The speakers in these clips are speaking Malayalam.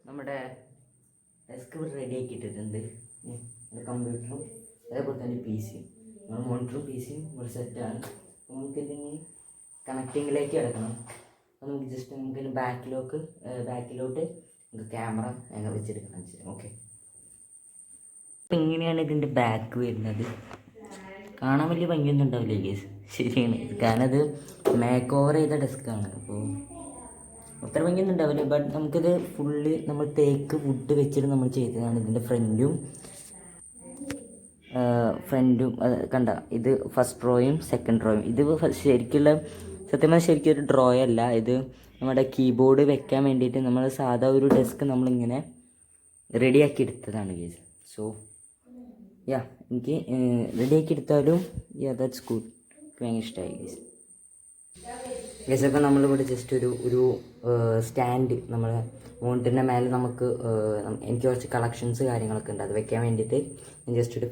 നമ്മുടെ ഡെസ്ക് റെഡി ആക്കിയിട്ടിട്ടുണ്ട്. കമ്പ്യൂട്ടറും അതേപോലെ തന്നെ പി സിയും, മോണിറ്ററും പി സിയും ഒരു സെറ്റാണ്. നമുക്കിതിന് കണക്റ്റിങ്ങിലേക്ക് കിടക്കണം. അപ്പോൾ നമുക്ക് ജസ്റ്റ് നമുക്കിന് ബാക്കിലോട്ട് നമുക്ക് ക്യാമറ ഞങ്ങൾ വെച്ചെടുക്കണം. ഓക്കെ, അപ്പം ഇങ്ങനെയാണ് ഇതിൻ്റെ ബാക്ക് വരുന്നത്. കാണാൻ വലിയ ഭംഗിയൊന്നും ഉണ്ടാവില്ല ഗേസ്, ശരിയാണ്, കാരണം അത് മേക്ക് ഓവർ ചെയ്ത ഡെസ്ക്കാണ്. അപ്പോൾ അത്ര ഭംഗിയൊന്നും ഉണ്ടാവില്ല. ബട്ട് നമുക്കിത് ഫുള്ള് നമ്മൾ തേക്ക് വുഡ് വെച്ചിട്ട് നമ്മൾ ചെയ്തതാണ്. ഇതിൻ്റെ ഫ്രണ്ടും കണ്ട, ഇത് ഫസ്റ്റ് റോയും സെക്കൻഡ് റോയും. ഇത് ശരിക്കുള്ള സത്യം പറഞ്ഞാൽ ശരിക്കും ഒരു ഡ്രോ അല്ല, ഇത് നമ്മുടെ കീബോർഡ് വെക്കാൻ വേണ്ടിയിട്ട് നമ്മൾ സാധാ ഒരു ഡെസ്ക് നമ്മളിങ്ങനെ റെഡിയാക്കി എടുത്തതാണ് ഗേസ്. സോ യാ, എനിക്ക് റെഡിയാക്കി എടുത്താലും ദാറ്റ്സ് ഗുഡ്, എനിക്ക് ഭയങ്കര ഇഷ്ടമായി ഗേസ്. ഗേസ് അപ്പോൾ നമ്മളിവിടെ ജസ്റ്റ് ഒരു സ്റ്റാൻഡ് നമ്മൾ മോണിറ്ററിൻ്റെ മേലെ നമുക്ക് എനിക്ക് കുറച്ച് കളക്ഷൻസ് കാര്യങ്ങളൊക്കെ ഉണ്ട്, അത് വെക്കാൻ വേണ്ടിയിട്ട് ജസ്റ്റ്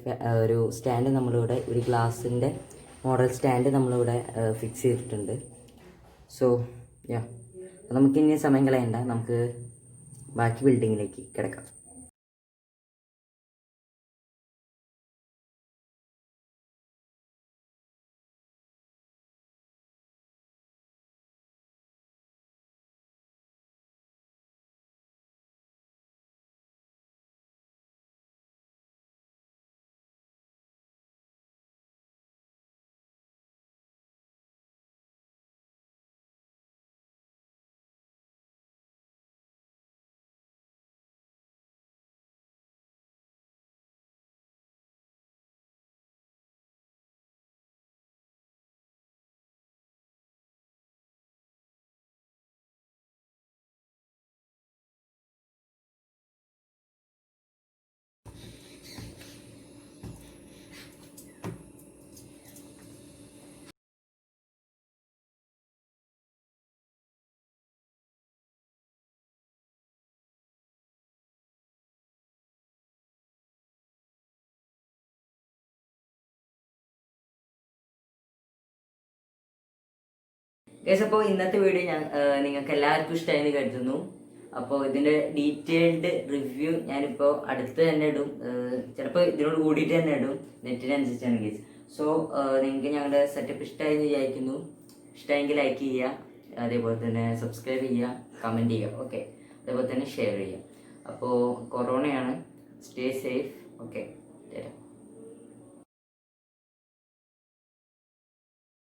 ഒരു സ്റ്റാൻഡ് നമ്മളിവിടെ ഒരു ഗ്ലാസിൻ്റെ മോഡൽ സ്റ്റാൻഡ് നമ്മളിവിടെ ഫിക്സ് ചെയ്തിട്ടുണ്ട്. സോ യാ, നമുക്കിനി സമയം കളയണ്ട, നമുക്ക് ബാക്കി ബിൽഡിങ്ങിലേക്ക് കിടക്കാം. ഗൈസ്, അപ്പോൾ ഇന്നത്തെ വീഡിയോ നിങ്ങൾക്ക് എല്ലാവർക്കും ഇഷ്ടമായെന്ന് കരുതുന്നു. അപ്പോൾ ഇതിൻ്റെ ഡീറ്റെയിൽഡ് റിവ്യൂ ഞാനിപ്പോൾ അടുത്ത് തന്നെ ഇടും, ചിലപ്പോൾ ഇതിനോട് കൂടിയിട്ട് തന്നെ ഇടും, നെറ്റിനനുസരിച്ചാണ് ഗൈസ്. സോ നിങ്ങൾക്ക് ഞങ്ങളുടെ സെറ്റപ്പ് ഇഷ്ടമായെന്ന് വിചാരിക്കുന്നു. ഇഷ്ടമെങ്കിൽ ലൈക്ക് ചെയ്യുക, അതേപോലെ തന്നെ സബ്സ്ക്രൈബ് ചെയ്യുക, കമൻറ്റ് ചെയ്യുക, ഓക്കെ, അതേപോലെ തന്നെ ഷെയർ ചെയ്യുക. അപ്പോൾ കൊറോണയാണ്, സ്റ്റേ സേഫ്, ഓക്കെ.